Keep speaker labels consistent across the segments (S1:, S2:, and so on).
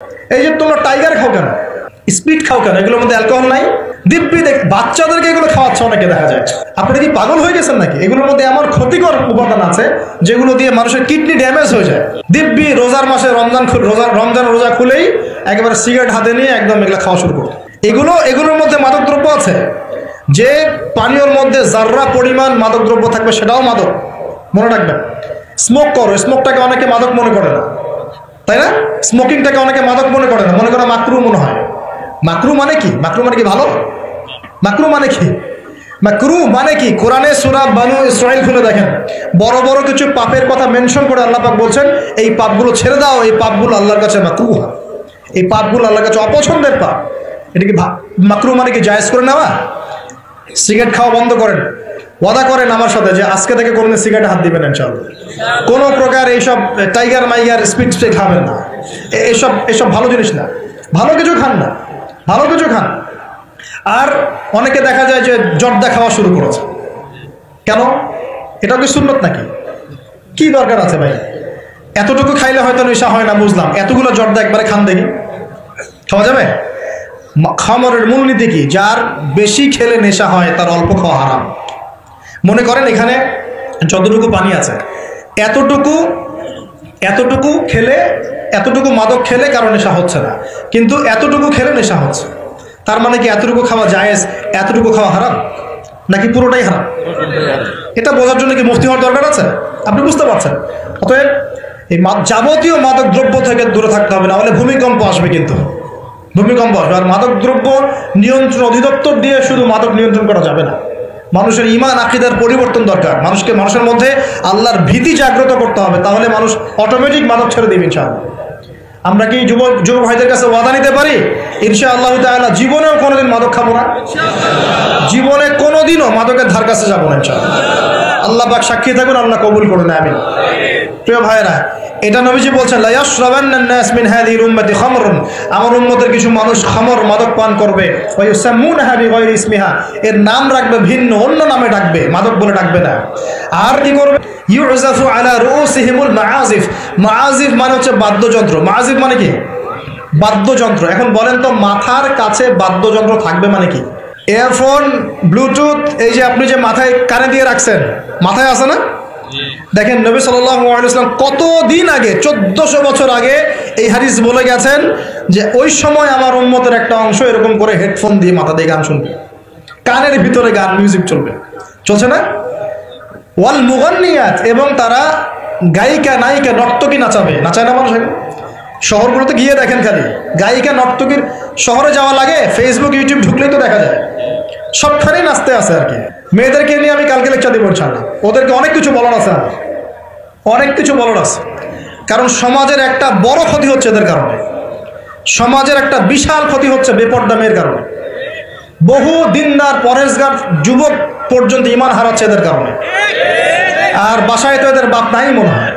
S1: এই যে তোমরা টাইগার খাও কেন, স্পিড খাও কেন, এগুলোর মধ্যে অ্যালকোহল নাই? দিব্যি বাচ্চাদেরকে এগুলো খাওয়াচ্ছে অনেকে দেখা যায়। আপনারা কি পাগল হয়ে গেছেন নাকি? এগুলোর মধ্যে এমন ক্ষতিকর উপাদান আছে যেগুলো দিয়ে মানুষের কিডনি ড্যামেজ হয়ে যায়। দিব্যি রোজার মাসে রমজান রোজা খুলেই একেবারে সিগারেট হাতে নিয়ে একদম এগুলো খাওয়া শুরু করো। এগুলোর মধ্যে মাদকদ্রব্য আছে। যে পানীয়র মধ্যে যাররা পরিমাণ মাদকদ্রব্য থাকবে সেটাও মাদক, মনে রাখবেন। স্মোক করো, স্মোকটাকে অনেকে মাদক মনে করে না, তাই না? স্মোকিংটাকে অনেকে মাদক মনে করে না, মনে করে মাকরু মনে হয়। মাকরু মানে কি? মাকরু মানে কি ভালো? মাকরু মানে কি? মাকরু মানে কি? কোরআনে সূরা বানু ইসরাঈল খুলে দেখেন, বড় বড় কিছু পাপের কথা মেনশন করে আল্লাহ পাক বলছেন এই পাপগুলো ছেড়ে দাও, এই পাপগুলো আল্লাহর কাছে মাকরু, এই পাপগুলো আল্লাহর কাছে অপছন্দের পাপ। এটা কি মাকরু মানে কি জায়েজ করে নেওয়া? সিগারেট খাওয়া বন্ধ করেন, ওয়াদা করেন আমার সাথে যে আজকে থেকে কোনোদিন সিগারেটে হাত দিবেন ইনশাআল্লাহ। কোনো প্রকার এইসব টাইগার মাইগার স্পিড স্প্রে খাবেন না, এসব ভালো জিনিস না। ভালো কিছু খান না, ভালো কিছু খান। আর অনেকে দেখা যায় যে জর্দা খাওয়া শুরু করেছে। কেন? এটা কি সুন্নত নাকি? কি দরকার আছে ভাই? এতটুকু খাইলে হয়তো নেশা হয় না, বুঝলাম। এতগুলো জর্দা একবারে খান দেখি, খাওয়া যাবে? খামরের মূলনীতি কি? যার বেশি খেলে নেশা হয় তার অল্প খাওয়া হারাম। মনে করেন এখানে যতটুকু পানি আছে এতটুকু খেলে, এতটুকু মাদক খেলে কারো নেশা হচ্ছে না, কিন্তু এতটুকু খেলে নেশা হচ্ছে। তার মানে কি এতটুকু খাওয়া জায়েজ, এতটুকু খাওয়া হারাম, নাকি পুরোটাই হারাম? এটা বোঝার জন্য কি মুফতি হওয়ার দরকার আছে? আপনি বুঝতে পারছেন? অতএব এই যাবতীয় মাদক দ্রব্য থেকে দূরে থাকতে হবে, না হলে ভূমিকম্প আসবে। কিন্তু ভূমিকম্প আসবে। আর মাদক দ্রব্য নিয়ন্ত্রণ অধিদপ্তর দিয়ে শুধু মাদক নিয়ন্ত্রণ করা যাবে না। মানুষের ঈমান আকীদার পরিবর্তন দরকার। মানুষের মধ্যে আল্লাহর ভীতি জাগ্রত করতে হবে, তাহলে মানুষ অটোমেটিক মাদক ছেড়ে দেবে ইনশাআল্লাহ। আমরা কি যুবক ভাইদের কাছে ওয়াদা নিতে পারি ইনশাআল্লাহ তাআলা জীবনেও কোনোদিন মাদক খাবো না, জীবনে কোনোদিনও মাদকের ধার কাছে যাবো না ইনশাআল্লাহ। আল্লাহ পাক সাক্ষী থাকুন, আল্লাহ কবুল করুন, আমিন। প্রিয় ভাইরা, এটা নবীজি বলছেন লা ইয়াশরাবান্নান নাস মিন হাযিহিল উম্মতি খামরুন, আমার উম্মতের কিছু মানুষ খামর মাদক পান করবে, ওয়া ইউসাম্মুনাহা বিগায়রি ইসমিহা, এর নাম রাখবে ভিন্ন, অন্য নামে ডাকবে, মাদক বলে ডাকবে না। আর কি করবে? ইউযাফু আলা রুউসিহিমুল মাআজিফ, মাআজিফ মানে হচ্ছে বাদ্যযন্ত্র। মাআজিফ মানে কি? বাদ্যযন্ত্র। এখন বলেন তো মাথার কাছে বাদ্যযন্ত্র থাকবে মানে কি? ইয়ারফোন, ব্লুটুথ, এই যে আপনি যে মাথায় কানে দিয়ে রাখছেন, মাথায় আছে না? দেখেন নবী সাল্লাল্লাহু আলাইহি ওয়াসাল্লাম কতদিন আগে, 1400 বছর আগে এই হাদিস বলে গেছেন যে ওই সময় আমার উম্মতের একটা অংশ এরকম করে হেডফোন দিয়ে মাথা দিয়ে গান শুনবে, কানের ভিতরে গান মিউজিক চলবে, চলছে না? ওয়াল মুগান্নিয়াত, এবং তারা গায়িকা নায়িকা নর্তকী নাচাবে, নাচায় না মানুষ? শহরগুলোতে গিয়ে দেখেন খালি গায়িকা নর্তকীর, শহরে যাওয়া লাগে, ফেসবুক ইউটিউব ঢুকলেই তো দেখা যায়, সবখানেই নাচতে আছে আর কি। মেয়েদেরকে নিয়ে আমি কালকে লেকচার দিব ইনশাআল্লাহ। ওদেরকে অনেক কিছু বলার আছে, অনেক কিছু বলার আছে। কারণ সমাজের একটা বড় ক্ষতি হচ্ছে এদের কারণে, সমাজের একটা বিশাল ক্ষতি হচ্ছে বেপর্দা মেয়ের কারণে। বহু দিনদার পরেশগার যুবক পর্যন্ত ঈমান হারাচ্ছে এদের কারণে। আর বাসায় তো এদের বাপ নাই মনে হয়,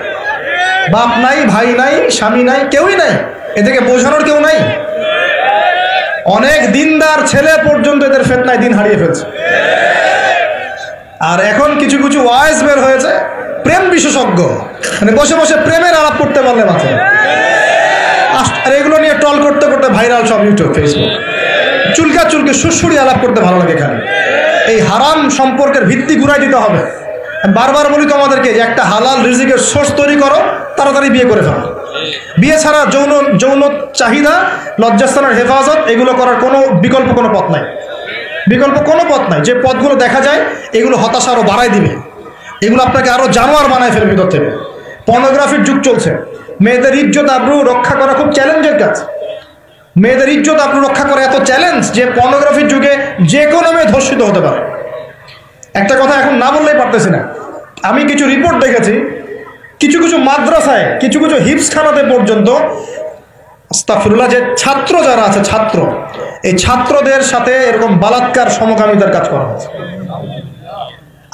S1: বাপ নাই, ভাই নাই, স্বামী নাই, কেউই নাই, এদেরকে বোঝানোর কেউ নাই। অনেক দিনদার ছেলে পর্যন্ত এদের ফিতনায় দিন হারিয়ে ফেলছে। আর এখন কিছু কিছু ওয়াইজ বের হয়েছে, প্রেম বিশেষজ্ঞ, মানে বসে বসে প্রেমের আলাপ করতে পারলে মাথায়। আর এগুলো নিয়ে টল করতে করতে ভাইরাল সব ইউটিউব, ফেসবুক, চুলকা চুলকে সুরসুরি আলাপ করতে ভালো লাগে খালি। এই হারাম সম্পর্কের ভিত্তি গুড়াই দিতে হবে। বারবার বলি তো আমাদেরকে যে একটা হালাল রিজিকের সোর্স তৈরি করো, তাড়াতাড়ি বিয়ে করে ফেলো। বিয়ে ছাড়া যৌন চাহিদা, লজ্জাস্থানের হেফাজত, এগুলো করার কোনো বিকল্প কোনো পথ নাই, বিকল্প কোনো পথ নাই। যে পথগুলো দেখা যায় এগুলো হতাশা আরও বাড়াই দিবে, এগুলো আপনাকে আরও জানোয়ার বানায় ফেলবে ভিতর থেকে। পর্নোগ্রাফির যুগ চলছে, মেয়েদের ইজ্জত আবরু রক্ষা করা খুব চ্যালেঞ্জের কাজ। মেয়েদের ইজ্জত আবরু রক্ষা করা এত চ্যালেঞ্জ যে পর্নোগ্রাফির যুগে যে কোনো মেয়ে ধর্ষিত হতে পারে। একটা কথা এখন না বললেই পারতেছি না, আমি কিছু রিপোর্ট দেখেছি, কিছু কিছু মাদ্রাসায়, কিছু কিছু হিফজখানাতে পর্যন্ত আস্তাগফিরুল্লাহ, যে ছাত্র যারা আছে, ছাত্র, এই ছাত্রদের সাথে এরকম বালাৎকার সমকামিতার কাজ করা হচ্ছে।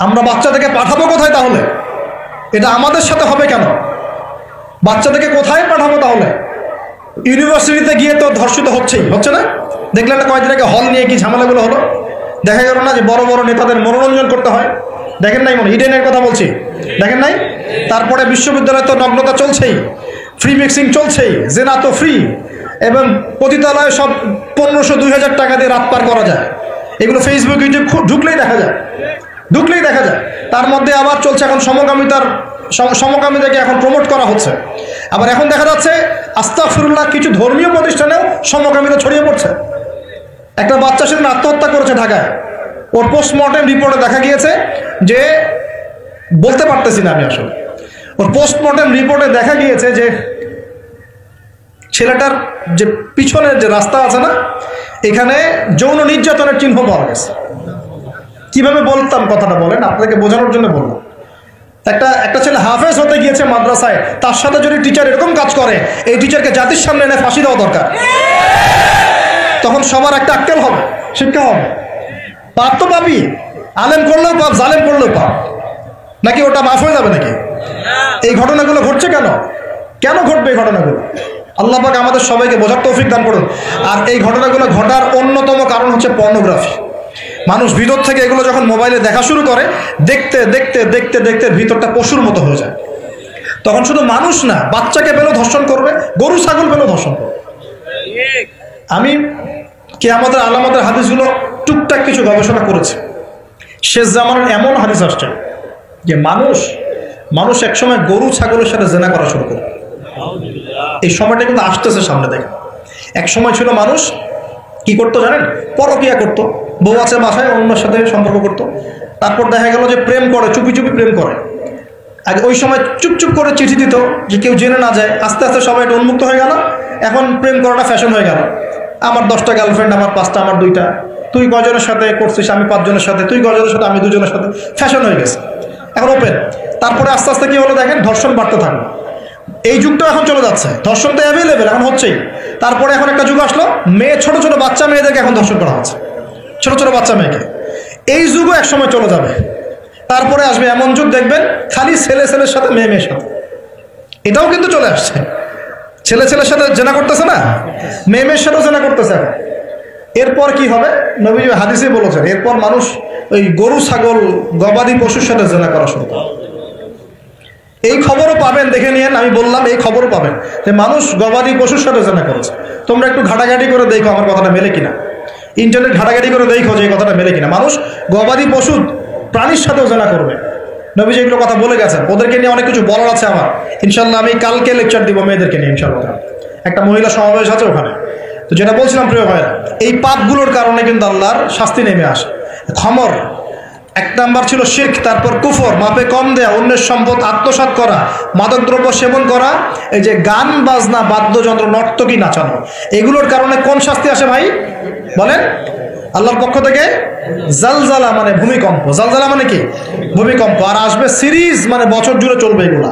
S1: আমরা বাচ্চাদেরকে পাঠাবো কোথায় তাহলে? এটা আমাদের সাথে হবে কেন? বাচ্চাদেরকে কোথায় পাঠাবো তাহলে? ইউনিভার্সিটিতে গিয়ে তো ধর্ষিত হচ্ছে না? দেখলেন না কয়েকদিন আগে হল নিয়ে কি ঝামেলাগুলো হলো? দেখা গেল না যে বড় বড় নেতাদের মনোরঞ্জন করতে হয়, দেখেন নাই? মনে ইডেনের কথা বলছি, দেখেন নাই? তারপরে বিশ্ববিদ্যালয়ে তো নগ্নতা চলছেই, ফ্রি মিক্সিং চলছেই, জেনা তো ফ্রি, এবং পতিতালয়ে সব 1500-2000 টাকা দিয়ে রাত পার করা যায়। এগুলো ফেসবুক ইউটিউব ঢুকলেই দেখা যায়। তার মধ্যে আবার চলছে এখন সমকামিতাকে এখন প্রমোট করা হচ্ছে। আবার এখন দেখা যাচ্ছে আস্তাগফিরুল্লাহ কিছু ধর্মীয় প্রতিষ্ঠানেও সমকামিতা ছড়িয়ে পড়ছে। একটা বাচ্চা সেদিন আত্মহত্যা করেছে ঢাকায়। ওর পোস্টমর্টেম রিপোর্টে দেখা গিয়েছে যে, বলতে পারতেছি না আমি আসলে, ওর পোস্টমর্টেম রিপোর্টে দেখা গিয়েছে যে ছেলেটার যে পিছনের যে রাস্তা আছে না, এখানে যৌন নির্যাতনের চিহ্ন পাওয়া গেছে। কিভাবে বলতাম কথাটা বলেন, আপনাকে বোঝানোর জন্য বললাম। একটা ছেলে হাফেজ হতে গিয়েছে মাদ্রাসায়, তার সাথে যদি টিচার এরকম কাজ করে, এই টিচারকে জাতির সামনে এনে ফাঁসি দেওয়া দরকার। তখন সবার একটা আক্কেল হবে, শিক্ষা হবে। পাপ তো পাবি, আলেম করলেও পাপ, জালেম করলেও পাপ, নাকি ওটা মাফ হয়ে যাবে নাকি? এই ঘটনাগুলো ঘটছে কেন? কেন ঘটবে এই ঘটনাগুলো? আল্লাহ পাক আমাদের সবাইকে বোঝার তৌফিক দান করুন। আর এই ঘটনাগুলো ঘটার অন্যতম কারণ হচ্ছে পর্নোগ্রাফি। মানুষ ভিতর থেকে এগুলো যখন মোবাইলে দেখা শুরু করে, দেখতে দেখতে দেখতে দেখতে ভিতরটা পশুর মতো হয়ে যায়। তখন শুধু মানুষ না, বাচ্চাকে পেলেও ধর্ষণ করবে, গরু ছাগল পেলেও ধর্ষণ করবে। আমি কিয়ামতের আলামতের হাদিসগুলো টুকটাক কিছু গবেষণা করেছি। শেষ জামানার এমন হাদিস আসছে যে মানুষ একসময় গরু ছাগলের সাথে জেনা করা শুরু করবে। এই সময়টা কিন্তু আসতেছে সামনে দেখেন। এক সময় ছিল মানুষ কি করতো জানেন? পরকিয়া করতো, বউ আছে বাসায়, অন্যের সাথে সম্পর্ক করতো। তারপর দেখা গেল যে প্রেম করে, চুপি চুপি প্রেম করে। আগে ওই সময় চুপচুপ করে চিঠি দিত যে কেউ জেনে না যায়। আস্তে আস্তে সবাই এটা উন্মুক্ত হয়ে গেল। এখন প্রেম করাটা ফ্যাশন হয়ে গেল। আমার 10টা গার্লফ্রেন্ড, আমার 5টা, আমার 2টা, তুই কয়জনের সাথে করছিস, আমি 5 জনের সাথে, তুই কয়জনের সাথে, আমি 2 জনের সাথে, ফ্যাশন হয়ে গেছে, এখন ওপেন। তারপরে আস্তে আস্তে কি হলো দেখেন, ধর্ষণ বাড়তে থাকলো। এই যুগটাও এখন চলে যাচ্ছে, ধর্ষণ তো অ্যাভেলেবেল, এখন হচ্ছেই। তারপরে এখন একটা যুগ আসলো, ছোট ছোট বাচ্চা মেয়েদেরকে এখন ধর্ষণ করা হচ্ছে, ছোট ছোট বাচ্চা মেয়েকে। এই যুগও এক সময় চলে যাবে। তারপরে আসবে এমন যুগ দেখবেন খালি ছেলের সাথে মেয়ের সাথে। এটাও কিন্তু চলে আসছে, ছেলের সাথে জেনা করতেছে না, মেয়ের সাথেও জেনা করতেছে এখন। এরপর কি হবে? নবীজি হাদিসে বলেছেন, এরপর মানুষ ওই গরু ছাগল গবাদি পশুর সাথে জেনা করা শুরু করে। এই খবরও পাবেন, দেখে নিয়েন, আমি বললাম এই খবরও পাবেন যে মানুষ গবাদি পশুর সাথে জেনা করেছে। তোমরা একটু ঘাটাঘাটি করে দেখো আমার কথাটা মেলে কিনা, ইন্টারনেট ঘাটাঘাটি করে দেখো যে এই কথাটা মেলে কিনা। মানুষ গবাদি পশু প্রাণীর সাথেও জেনা করবে। নবীজি এগুলো কথা বলে গেছেন। ওদেরকে নিয়ে অনেক কিছু বলার আছে আমার, ইনশাল্লাহ আমি কালকে লেকচার দিব মেয়েদেরকে নিয়ে ইনশাল্লাহ। একটা মহিলা সমাবেশ আছে ওখানে। তো যেটা বলছিলাম প্রিয় ভাইরা, এই পাপগুলোর কারণে কিন্তু আল্লাহর শাস্তি নেমে আসে। খমর এক নাম্বার ছিল শিরক, তারপর কুফর, মাপে কম দেয়া, অন্যের সম্পদ আত্মসাৎ করা, মাদকদ্রব্য সেবন করা, এই যে গান বাজনা, বাদ্যযন্ত্র, নর্তকী নাচানো, এগুলোর কারণে কোন শাস্তি আসে ভাই বলেন? আল্লাহর পক্ষ থেকে জালজালা মানে ভূমিকম্প। জালজালা মানে কি? ভূমিকম্প। আর আসবে সিরিজ, মানে বছর জুড়ে চলবে এগুলা।